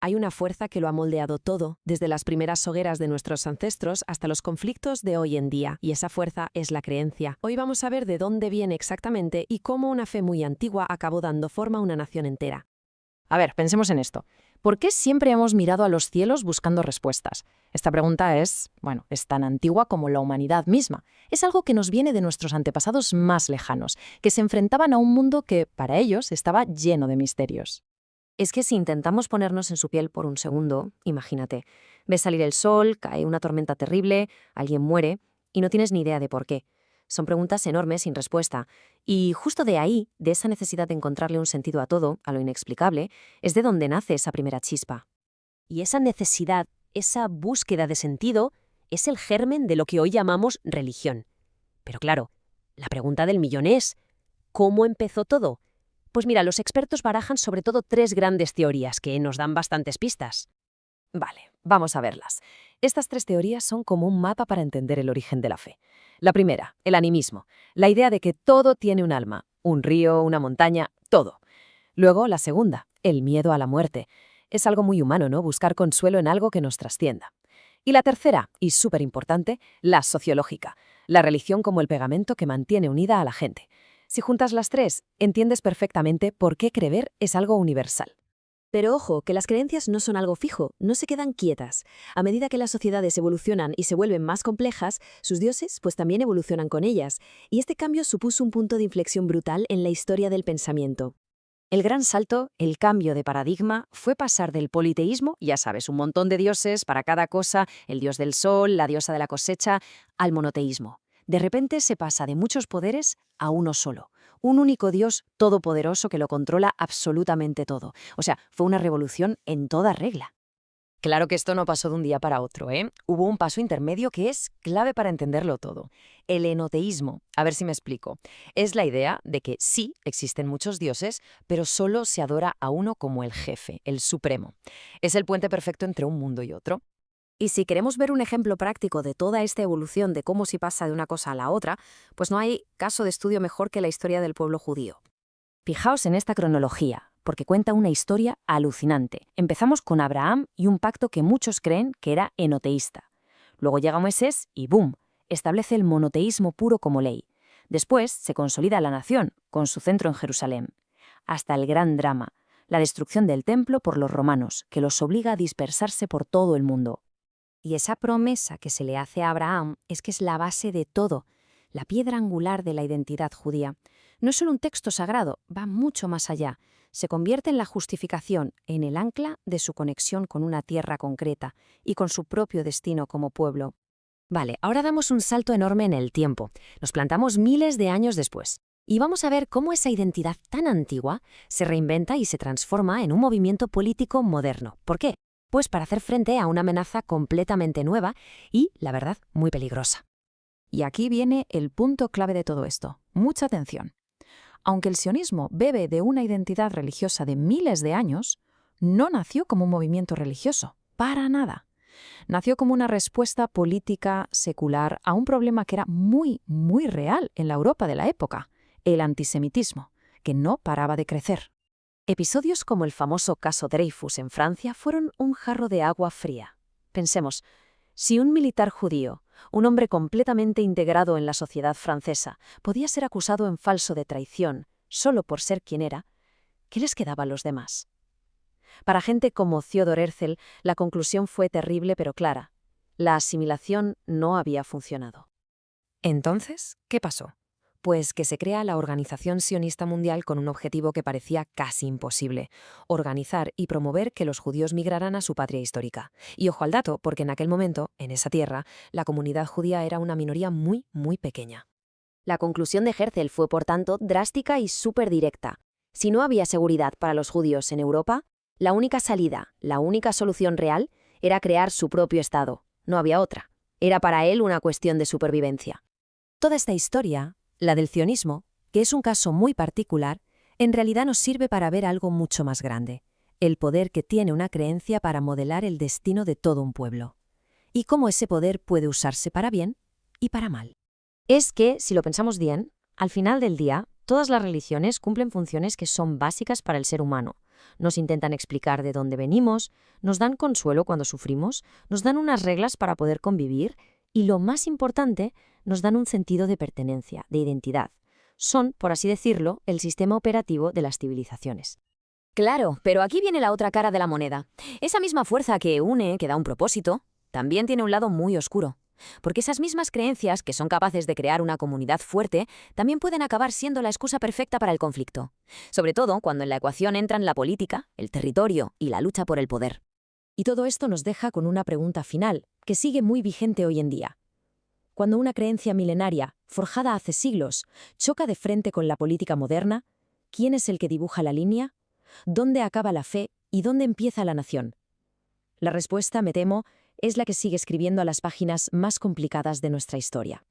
Hay una fuerza que lo ha moldeado todo, desde las primeras hogueras de nuestros ancestros hasta los conflictos de hoy en día, y esa fuerza es la creencia. Hoy vamos a ver de dónde viene exactamente y cómo una fe muy antigua acabó dando forma a una nación entera. A ver, pensemos en esto. ¿Por qué siempre hemos mirado a los cielos buscando respuestas? Esta pregunta es tan antigua como la humanidad misma. Es algo que nos viene de nuestros antepasados más lejanos, que se enfrentaban a un mundo que, para ellos, estaba lleno de misterios. Es que si intentamos ponernos en su piel por un segundo, imagínate, ves salir el sol, cae una tormenta terrible, alguien muere y no tienes ni idea de por qué. Son preguntas enormes sin respuesta. Y justo de ahí, de esa necesidad de encontrarle un sentido a todo, a lo inexplicable, es de donde nace esa primera chispa. Y esa necesidad, esa búsqueda de sentido, es el germen de lo que hoy llamamos religión. Pero claro, la pregunta del millón es, ¿cómo empezó todo? Pues mira, los expertos barajan sobre todo 3 grandes teorías que nos dan bastantes pistas. Vale, vamos a verlas. Estas 3 teorías son como un mapa para entender el origen de la fe. La primera, el animismo, la idea de que todo tiene un alma, un río, una montaña, todo. Luego, la segunda, el miedo a la muerte. Es algo muy humano, ¿no? Buscar consuelo en algo que nos trascienda. Y la tercera, y súper importante, la sociológica, la religión como el pegamento que mantiene unida a la gente. Si juntas las 3, entiendes perfectamente por qué creer es algo universal. Pero ojo, que las creencias no son algo fijo, no se quedan quietas. A medida que las sociedades evolucionan y se vuelven más complejas, sus dioses pues también evolucionan con ellas. Y este cambio supuso un punto de inflexión brutal en la historia del pensamiento. El gran salto, el cambio de paradigma, fue pasar del politeísmo, ya sabes, un montón de dioses para cada cosa, el dios del sol, la diosa de la cosecha, al monoteísmo. De repente se pasa de muchos poderes a uno solo. Un único Dios todopoderoso que lo controla absolutamente todo. O sea, fue una revolución en toda regla. Claro que esto no pasó de un día para otro, ¿eh? Hubo un paso intermedio que es clave para entenderlo todo. El enoteísmo, a ver si me explico, es la idea de que sí existen muchos dioses, pero solo se adora a uno como el jefe, el supremo. Es el puente perfecto entre un mundo y otro. Y si queremos ver un ejemplo práctico de toda esta evolución de cómo se pasa de una cosa a la otra, pues no hay caso de estudio mejor que la historia del pueblo judío. Fijaos en esta cronología, porque cuenta una historia alucinante. Empezamos con Abraham y un pacto que muchos creen que era enoteísta. Luego llega Moisés y ¡boom!, establece el monoteísmo puro como ley. Después se consolida la nación, con su centro en Jerusalén. Hasta el gran drama, la destrucción del templo por los romanos, que los obliga a dispersarse por todo el mundo. Y esa promesa que se le hace a Abraham es que es la base de todo, la piedra angular de la identidad judía. No es solo un texto sagrado, va mucho más allá. Se convierte en la justificación, en el ancla de su conexión con una tierra concreta y con su propio destino como pueblo. Vale, ahora damos un salto enorme en el tiempo. Nos plantamos miles de años después. Y vamos a ver cómo esa identidad tan antigua se reinventa y se transforma en un movimiento político moderno. ¿Por qué? Pues para hacer frente a una amenaza completamente nueva y, la verdad, muy peligrosa. Y aquí viene el punto clave de todo esto. Mucha atención. Aunque el sionismo bebe de una identidad religiosa de miles de años, no nació como un movimiento religioso, para nada. Nació como una respuesta política, secular, a un problema que era muy, muy real en la Europa de la época, el antisemitismo, que no paraba de crecer. Episodios como el famoso caso Dreyfus en Francia fueron un jarro de agua fría. Pensemos, si un militar judío, un hombre completamente integrado en la sociedad francesa, podía ser acusado en falso de traición solo por ser quien era, ¿qué les quedaba a los demás? Para gente como Theodor Herzl, la conclusión fue terrible pero clara. La asimilación no había funcionado. Entonces, ¿qué pasó? Pues que se crea la Organización Sionista Mundial con un objetivo que parecía casi imposible: organizar y promover que los judíos migraran a su patria histórica. Y ojo al dato, porque en aquel momento, en esa tierra, la comunidad judía era una minoría muy, muy pequeña. La conclusión de Herzl fue, por tanto, drástica y súper directa. Si no había seguridad para los judíos en Europa, la única salida, la única solución real, era crear su propio Estado. No había otra. Era para él una cuestión de supervivencia. Toda esta historia, la del sionismo, que es un caso muy particular, en realidad nos sirve para ver algo mucho más grande: el poder que tiene una creencia para modelar el destino de todo un pueblo. Y cómo ese poder puede usarse para bien y para mal. Es que, si lo pensamos bien, al final del día, todas las religiones cumplen funciones que son básicas para el ser humano. Nos intentan explicar de dónde venimos, nos dan consuelo cuando sufrimos, nos dan unas reglas para poder convivir y, lo más importante, nos dan un sentido de pertenencia, de identidad. Son, por así decirlo, el sistema operativo de las civilizaciones. Claro, pero aquí viene la otra cara de la moneda. Esa misma fuerza que une, que da un propósito, también tiene un lado muy oscuro. Porque esas mismas creencias, que son capaces de crear una comunidad fuerte, también pueden acabar siendo la excusa perfecta para el conflicto. Sobre todo cuando en la ecuación entran la política, el territorio y la lucha por el poder. Y todo esto nos deja con una pregunta final, que sigue muy vigente hoy en día. Cuando una creencia milenaria, forjada hace siglos, choca de frente con la política moderna, ¿quién es el que dibuja la línea? ¿Dónde acaba la fe y dónde empieza la nación? La respuesta, me temo, es la que sigue escribiendo a las páginas más complicadas de nuestra historia.